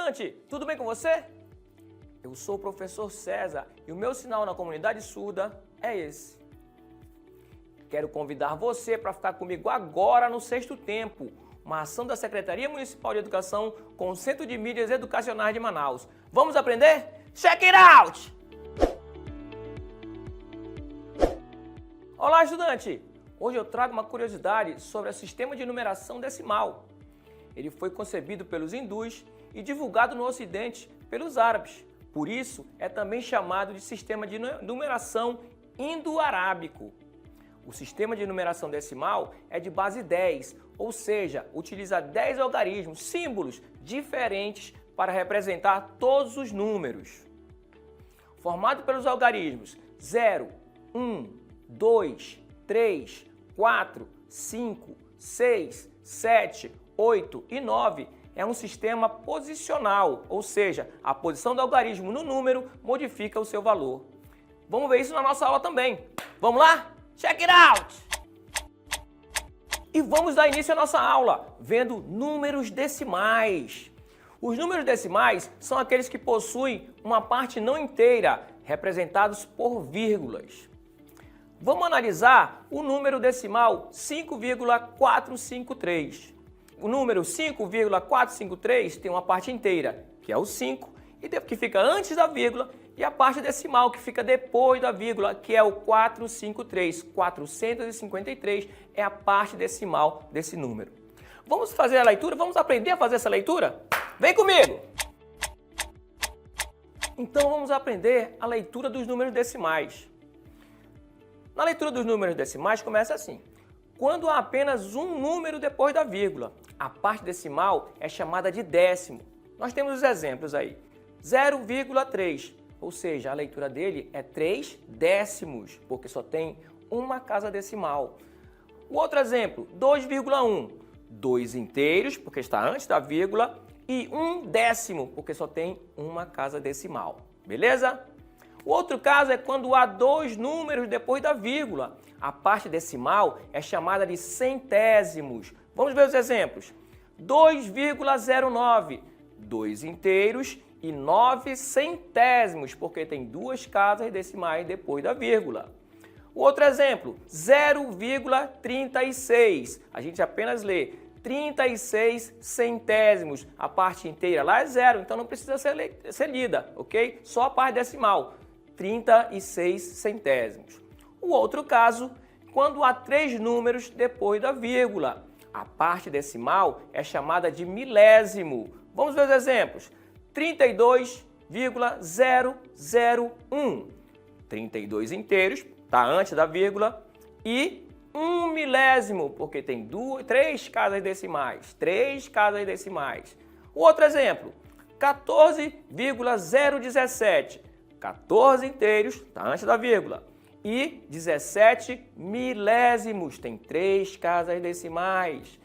estudante, tudo bem com você? Eu sou o professor César e o meu sinal na comunidade surda é esse. Quero convidar você para ficar comigo agora no Sexto Tempo, uma ação da Secretaria Municipal de Educação com o Centro de Mídias Educacionais de Manaus. Vamos aprender? Check it out! Olá, estudante! Hoje eu trago uma curiosidade sobre o sistema de numeração decimal. Ele foi concebido pelos hindus e divulgado no Ocidente pelos árabes. Por isso, é também chamado de sistema de numeração indo-arábico. O sistema de numeração decimal é de base 10, ou seja, utiliza 10 algarismos, símbolos diferentes para representar todos os números. Formado pelos algarismos 0, 1, 2, 3, 4, 5, 6, 7, 8 e 9, é um sistema posicional, ou seja, a posição do algarismo no número modifica o seu valor. Vamos ver isso na nossa aula também. Vamos lá? Check it out! E vamos dar início à nossa aula, vendo números decimais. Os números decimais são aqueles que possuem uma parte não inteira, representados por vírgulas. Vamos analisar o número decimal 5,453. O número 5,453 tem uma parte inteira, que é o 5, e que fica antes da vírgula, e a parte decimal, que fica depois da vírgula, que é o 453. 453 é a parte decimal desse número. Vamos fazer a leitura? Vamos aprender a fazer essa leitura? Vem comigo! Então vamos aprender a leitura dos números decimais. Na leitura dos números decimais começa assim. Quando há apenas um número depois da vírgula, a parte decimal é chamada de décimo. Nós temos os exemplos aí. 0,3, ou seja, a leitura dele é 3 décimos, porque só tem uma casa decimal. O outro exemplo, 2,1, 2 inteiros, porque está antes da vírgula, e 1 décimo, porque só tem uma casa decimal. Beleza? O outro caso é quando há dois números depois da vírgula. A parte decimal é chamada de centésimos. Vamos ver os exemplos. 2,09, 2 inteiros e 9 centésimos, porque tem duas casas decimais depois da vírgula. O outro exemplo, 0,36. A gente apenas lê 36 centésimos. A parte inteira lá é zero, então não precisa ser lida, ok? Só a parte decimal. 36 centésimos. O outro caso, quando há três números depois da vírgula. A parte decimal é chamada de milésimo. Vamos ver os exemplos. 32,001. 32 inteiros, está antes da vírgula, e 1 milésimo, porque tem três casas decimais. 3 casas decimais. O outro exemplo, 14,017. 14 inteiros, está antes da vírgula, e 17 milésimos, tem 3 casas decimais.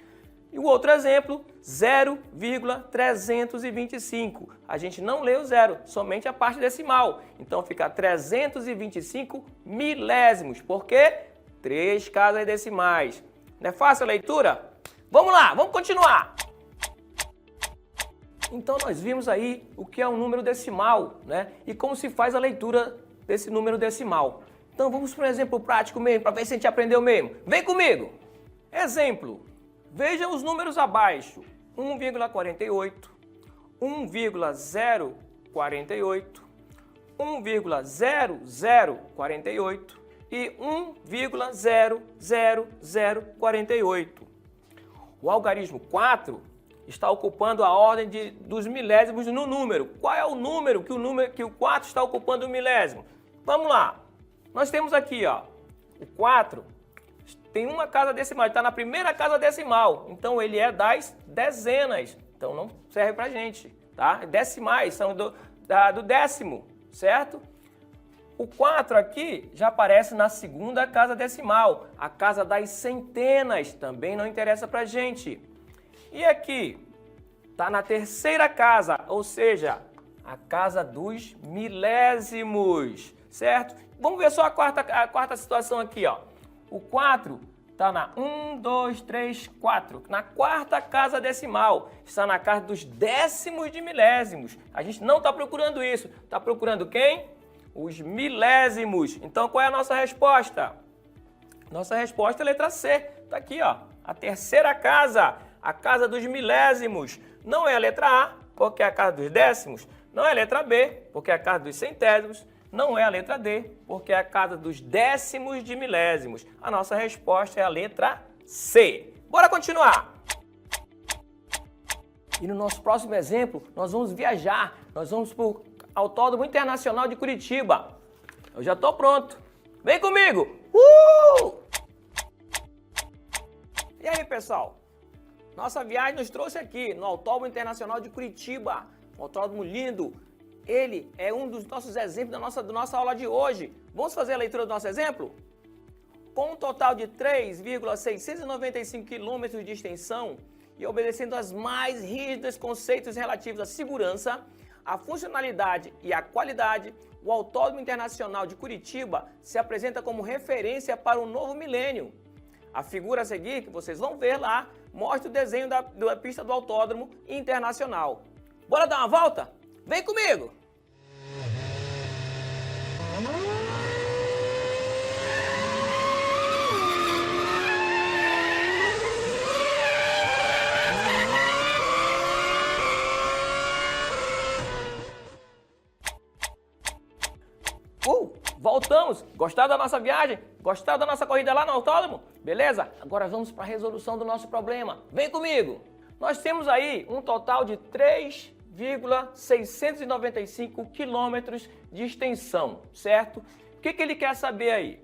E o outro exemplo, 0,325. A gente não lê o zero, somente a parte decimal. Então fica 325 milésimos, porque 3 casas decimais. Não é fácil a leitura? Vamos lá, vamos continuar! Então nós vimos aí o que é um número decimal, né? E como se faz a leitura desse número decimal. Então vamos para um exemplo prático mesmo, para ver se a gente aprendeu mesmo. Vem comigo! Exemplo, veja os números abaixo. 1,48, 1,048, 1,0048 e 1,00048. O algarismo 4 está ocupando a ordem dos milésimos no número. Qual é o número que o 4 está ocupando o milésimo? Vamos lá. Nós temos aqui, ó, o 4 tem uma casa decimal, está na primeira casa decimal. Então ele é das dezenas. Então não serve pra gente, tá? Decimais são do décimo, certo? O 4 aqui já aparece na segunda casa decimal. A casa das centenas também não interessa pra gente. E aqui, está na terceira casa, ou seja, a casa dos milésimos, certo? Vamos ver só a quarta situação aqui, ó. O 4 Está na 1, 2, 3, 4. Na quarta casa decimal. Está na casa dos décimos de milésimos. A gente não está procurando isso. Está procurando quem? Os milésimos. Então, qual é a nossa resposta? Nossa resposta é a letra C. Está aqui, ó. A terceira casa. A casa dos milésimos. Não é a letra A, porque é a casa dos décimos. Não é a letra B, porque é a casa dos centésimos. Não é a letra D, porque é a casa dos décimos de milésimos. A nossa resposta é a letra C. Bora continuar! E no nosso próximo exemplo, nós vamos viajar. Nós vamos para o Autódromo Internacional de Curitiba. Eu já estou pronto. Vem comigo! E aí, pessoal? Nossa viagem nos trouxe aqui no Autódromo Internacional de Curitiba. Um autódromo lindo. Ele é um dos nossos exemplos da nossa aula de hoje. Vamos fazer a leitura do nosso exemplo? Com um total de 3,695 km de extensão e obedecendo aos mais rígidos conceitos relativos à segurança, à funcionalidade e à qualidade, o Autódromo Internacional de Curitiba se apresenta como referência para o novo milênio. A figura a seguir, que vocês vão ver lá, mostra o desenho da pista do Autódromo Internacional. Bora dar uma volta? Vem comigo! Voltamos! Gostaram da nossa viagem? Gostaram da nossa corrida lá no autódromo? Beleza? Agora vamos para a resolução do nosso problema. Vem comigo! Nós temos aí um total de 3,695 quilômetros de extensão, certo? O que ele quer saber aí?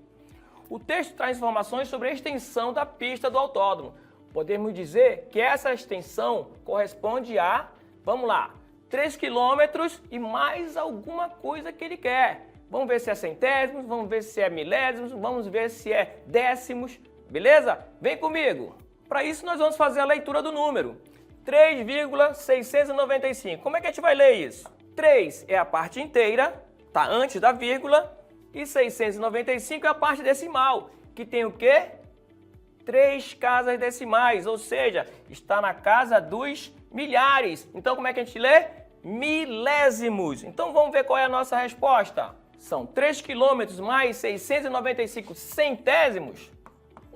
O texto traz informações sobre a extensão da pista do autódromo. Podemos dizer que essa extensão corresponde a, vamos lá, 3 quilômetros e mais alguma coisa que ele quer. Vamos ver se é centésimos, vamos ver se é milésimos, vamos ver se é décimos, beleza? Vem comigo! Para isso nós vamos fazer a leitura do número. 3,695. Como é que a gente vai ler isso? 3 é a parte inteira, tá antes da vírgula, e 695 é a parte decimal, que tem o quê? 3 casas decimais, ou seja, está na casa dos milhares. Então como é que a gente lê? Milésimos. Então vamos ver qual é a nossa resposta. São 3 quilômetros mais 695 centésimos?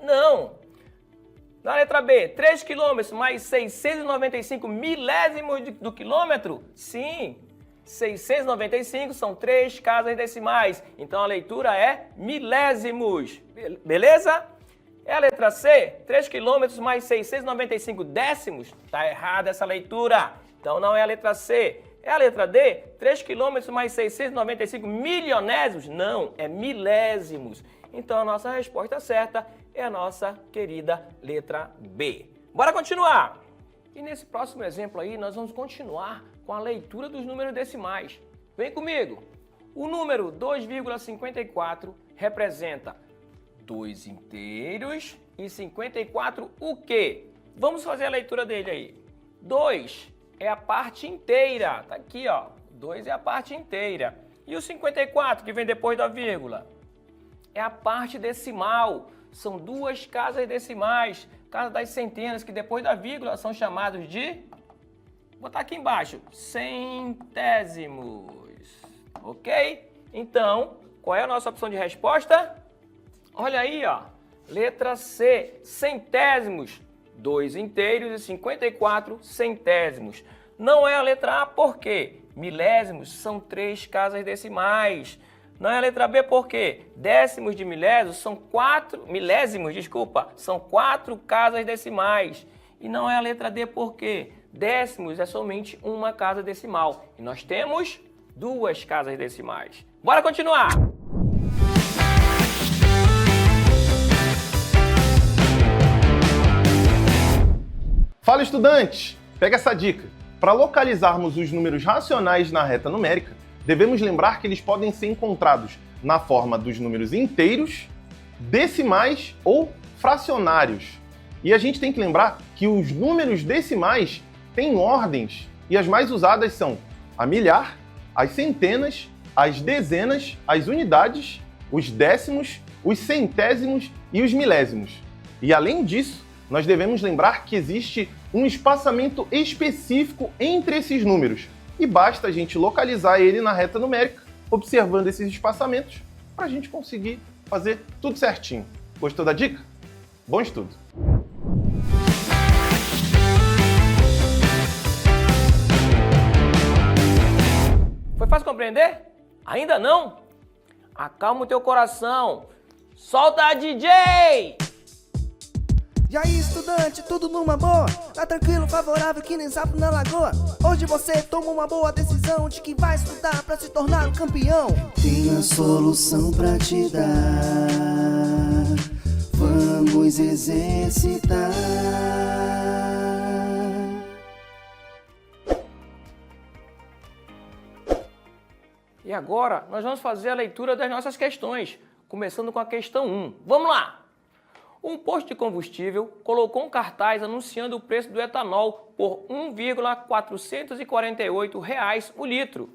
Não. Na letra B, 3 quilômetros mais 695 milésimos do quilômetro? Sim. 695 são 3 casas decimais. Então a leitura é milésimos. Beleza? É a letra C, 3 quilômetros mais 695 décimos? Está errada essa leitura. Então não é a letra C. É a letra D, 3 quilômetros mais 695 milionésimos? Não, é milésimos. Então a nossa resposta certa é a nossa querida letra B. Bora continuar! E nesse próximo exemplo aí, nós vamos continuar com a leitura dos números decimais. Vem comigo! O número 2,54 representa 2 inteiros e 54 o quê? Vamos fazer a leitura dele aí. 2 é a parte inteira, tá aqui ó, 2 é a parte inteira. E o 54 que vem depois da vírgula? É a parte decimal, são 2 casas decimais, casa das centenas que depois da vírgula são chamados de, vou botar aqui embaixo, centésimos, ok? Então, qual é a nossa opção de resposta? Olha aí ó, letra C, centésimos. 2 inteiros e 54 centésimos. Não é a letra A, por quê? Milésimos são 3 casas decimais. Não é a letra B, por quê? Décimos de milésimos são 4... Milésimos, desculpa, são 4 casas decimais. E não é a letra D, por quê? Décimos é somente uma casa decimal. E nós temos 2 casas decimais. Bora continuar! Fala, estudante! Pega essa dica. Para localizarmos os números racionais na reta numérica, devemos lembrar que eles podem ser encontrados na forma dos números inteiros, decimais ou fracionários. E a gente tem que lembrar que os números decimais têm ordens e as mais usadas são a milhar, as centenas, as dezenas, as unidades, os décimos, os centésimos e os milésimos. E além disso, nós devemos lembrar que existe um espaçamento específico entre esses números. E basta a gente localizar ele na reta numérica, observando esses espaçamentos, para a gente conseguir fazer tudo certinho. Gostou da dica? Bom estudo! Foi fácil compreender? Ainda não? Acalma o teu coração. Solta a DJ! E aí, estudante, tudo numa boa? Tá tranquilo, favorável, que nem sapo na lagoa? Hoje você toma uma boa decisão de que vai estudar pra se tornar um campeão. Tenho a solução pra te dar. Vamos exercitar. E agora nós vamos fazer a leitura das nossas questões, começando com a questão 1. Vamos lá! Um posto de combustível colocou um cartaz anunciando o preço do etanol por R$ 1,448 o litro.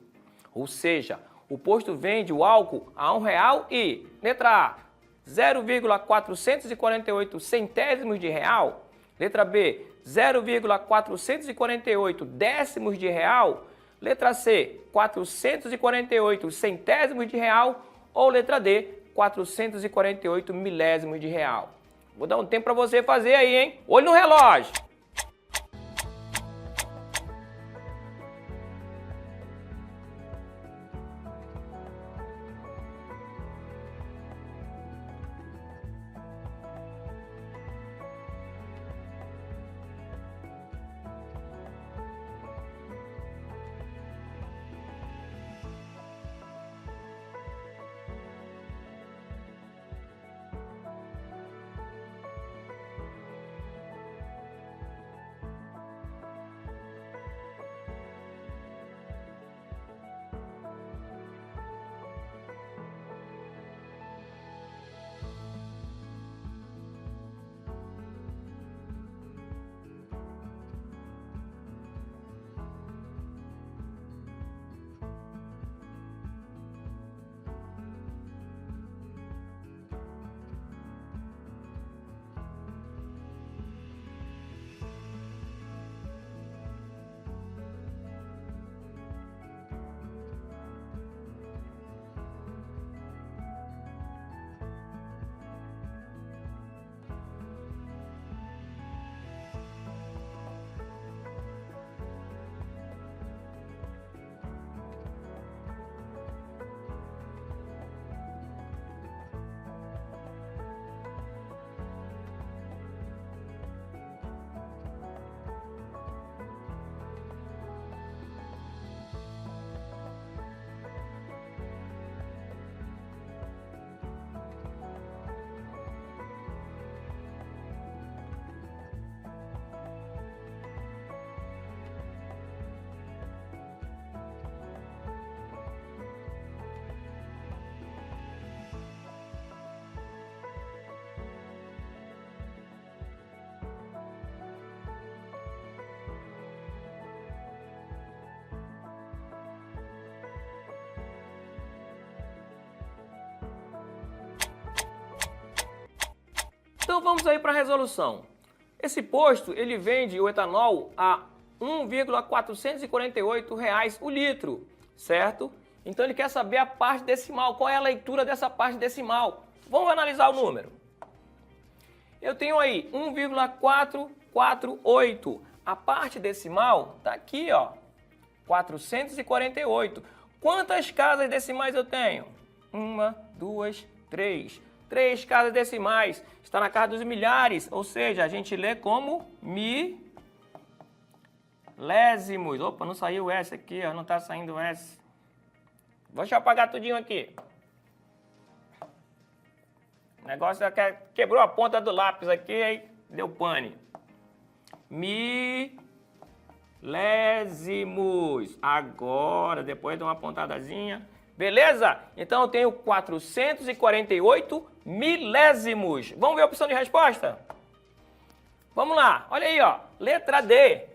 Ou seja, o posto vende o álcool a R$ 1,00 e, letra A, 0,448 centésimos de real. Letra B, 0,448 décimos de real. Letra C, 448 centésimos de real. Ou letra D, 448 milésimos de real. Vou dar um tempo para você fazer aí, hein? Olho no relógio. Então vamos aí para a resolução. Esse posto, ele vende o etanol a R$ 1,448 o litro, certo? Então ele quer saber a parte decimal, qual é a leitura dessa parte decimal. Vamos analisar o número. Eu tenho aí 1,448. A parte decimal está aqui, ó, 448. Quantas casas decimais eu tenho? 1, 2, 3. 3 casas decimais. Está na casa dos milhares, ou seja, a gente lê como milésimos. Opa, não saiu o S aqui, ó, não está saindo o S. Vou deixar eu apagar tudinho aqui. O negócio é que quebrou a ponta do lápis aqui, aí deu pane. Milésimos. Agora, depois de uma pontadazinha. Beleza? Então eu tenho 448 milésimos. Vamos ver a opção de resposta? Vamos lá. Olha aí, ó. Letra D.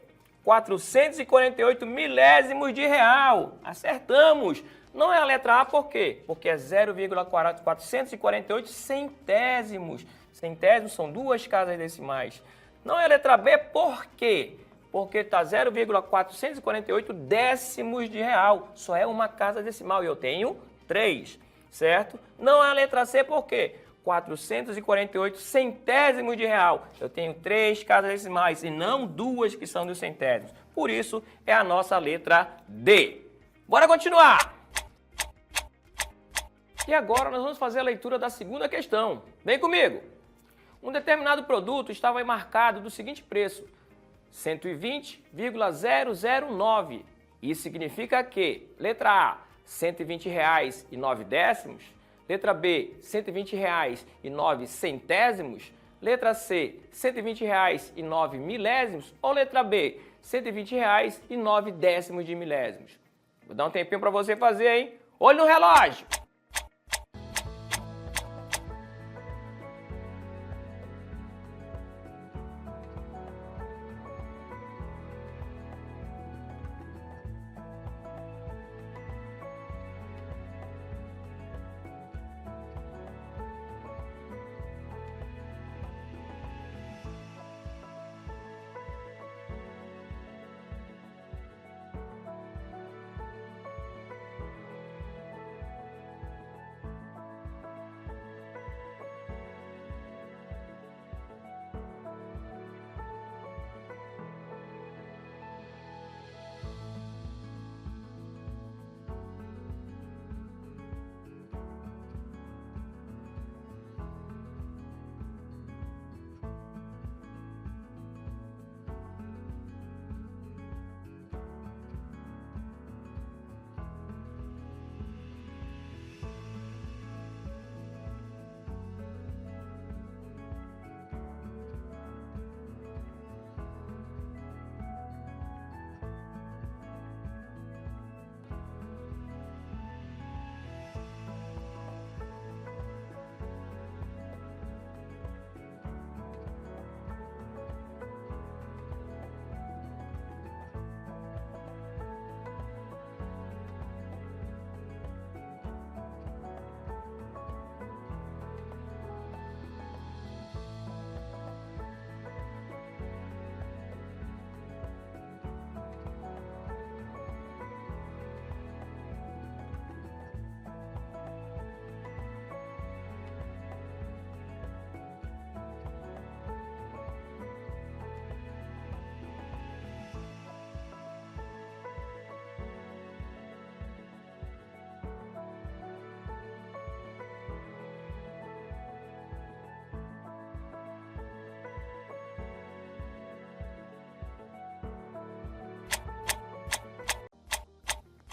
448 milésimos de real. Acertamos. Não é a letra A, por quê? Porque é 0,448 centésimos. Centésimos são 2 casas decimais. Não é a letra B, por quê? Porque está 0,448 décimos de real. Só é uma casa decimal e eu tenho 3, certo? Não é a letra C, por quê? 448 centésimos de real. Eu tenho 3 casas decimais e não 2 que são dos centésimos. Por isso, é a nossa letra D. Bora continuar! E agora nós vamos fazer a leitura da segunda questão. Vem comigo! Um determinado produto estava marcado do seguinte preço: 120,009. Isso significa que, letra A, R$ 120,09. Letra B, R$ 120,09. Letra C, R$ 120,09 ou letra B, R$ 120,09 de milésimos. Vou dar um tempinho para você fazer, hein? Olho no relógio!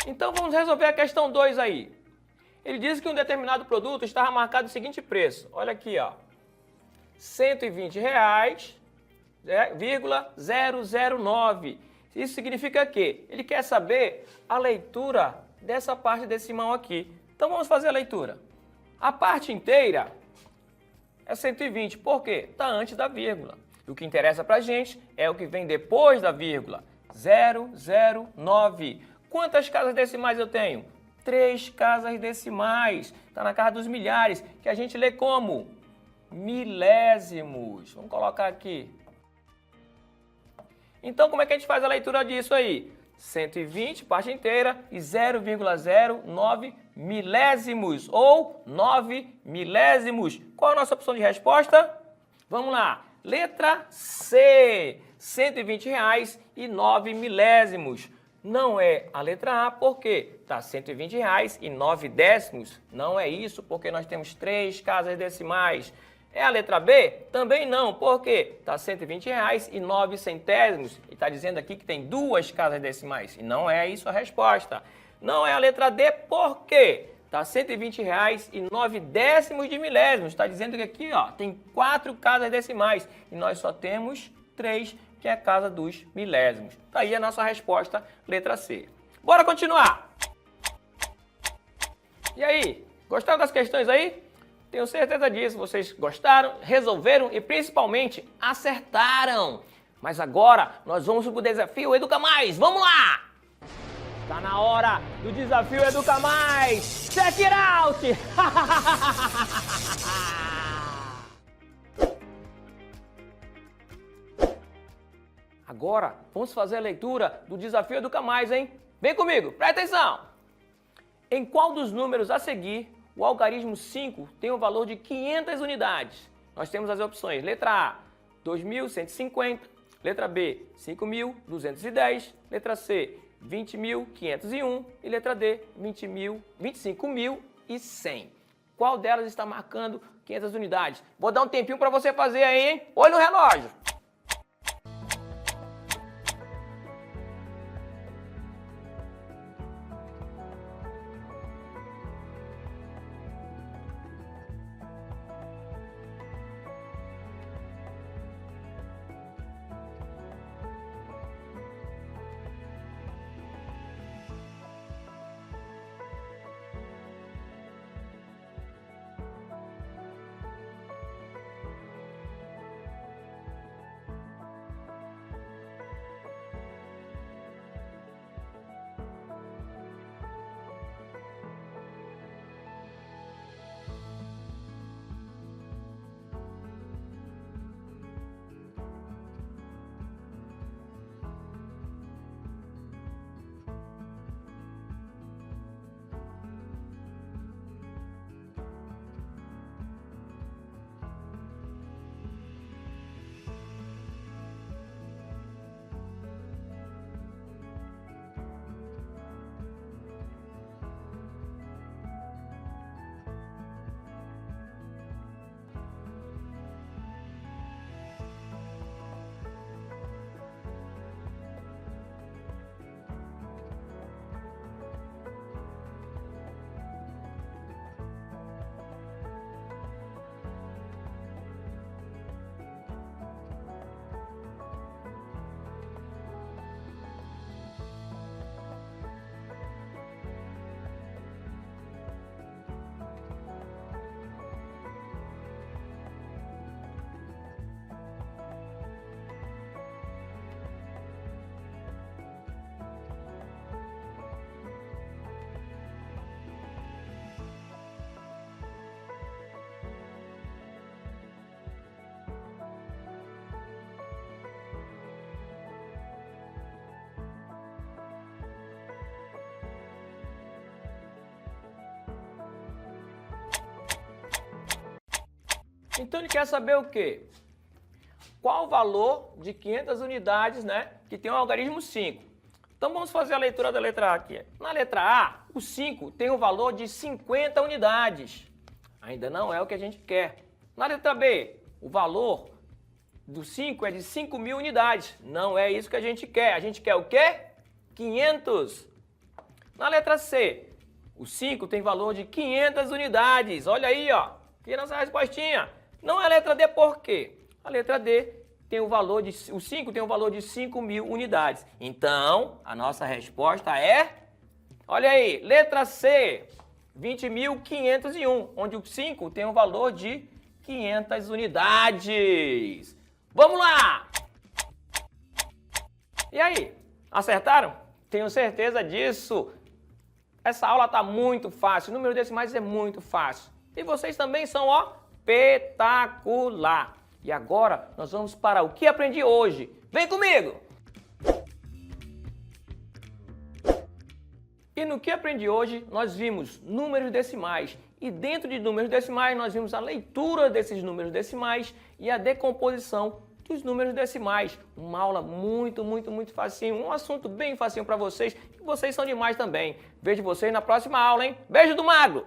Então vamos resolver a questão 2 aí. Ele diz que um determinado produto estava marcado o seguinte preço. Olha aqui, ó. R$ 120,009. Isso significa que ele quer saber a leitura dessa parte decimal aqui. Então vamos fazer a leitura. A parte inteira é 120. Por quê? Está antes da vírgula. E o que interessa para a gente é o que vem depois da vírgula. 009. Quantas casas decimais eu tenho? 3 casas decimais. Está na casa dos milhares, que a gente lê como milésimos. Vamos colocar aqui. Então, como é que a gente faz a leitura disso aí? 120, parte inteira, e 0,09 milésimos, ou 9 milésimos. Qual a nossa opção de resposta? Vamos lá. Letra C, R$ 120,09. Não é a letra A, porque está R$ 120,09. Não é isso, porque nós temos 3 casas decimais. É a letra B? Também não, porque está R$ 120,09. E está dizendo aqui que tem 2 casas decimais. E não é isso a resposta. Não é a letra D, porque está R$ 120,09 de milésimos. Está dizendo que aqui ó, tem 4 casas decimais. E nós só temos 3, que é a casa dos milésimos. Está aí a nossa resposta, letra C. Bora continuar! E aí, gostaram das questões aí? Tenho certeza disso, vocês gostaram, resolveram e principalmente acertaram. Mas agora nós vamos para o desafio Educa Mais, vamos lá! Tá na hora do desafio Educa Mais! Check it out! Agora, vamos fazer a leitura do desafio Educa Mais, hein? Vem comigo, presta atenção! Em qual dos números a seguir o algarismo 5 tem o valor de 500 unidades? Nós temos as opções. Letra A, 2.150. Letra B, 5.210. Letra C, 20.501. E letra D, 25.100. Qual delas está marcando 500 unidades? Vou dar um tempinho para você fazer aí, hein? Olho no relógio. Então ele quer saber o quê? Qual o valor de 500 unidades, né, que tem o algarismo 5? Então vamos fazer a leitura da letra A aqui. Na letra A, o 5 tem o valor de 50 unidades. Ainda não é o que a gente quer. Na letra B, o valor do 5 é de 5.000 unidades. Não é isso que a gente quer. A gente quer o quê? 500. Na letra C, o 5 tem valor de 500 unidades. Olha aí, ó. Aqui nessa respostinha. Não é a letra D por quê? A letra D tem o valor de... O 5 tem o valor de 5.000 unidades. Então, a nossa resposta é... Olha aí, letra C, 20.501, onde o 5 tem o valor de 500 unidades. Vamos lá! E aí, acertaram? Tenho certeza disso. Essa aula está muito fácil, número decimais é muito fácil. E vocês também são, ó, espetacular. E agora nós vamos para o que aprendi hoje. Vem comigo! E no que aprendi hoje, nós vimos números decimais. E dentro de números decimais, nós vimos a leitura desses números decimais e a decomposição dos números decimais. Uma aula muito facinho, um assunto bem facinho para vocês. E vocês são demais também. Vejo vocês na próxima aula, hein? Beijo do Magro!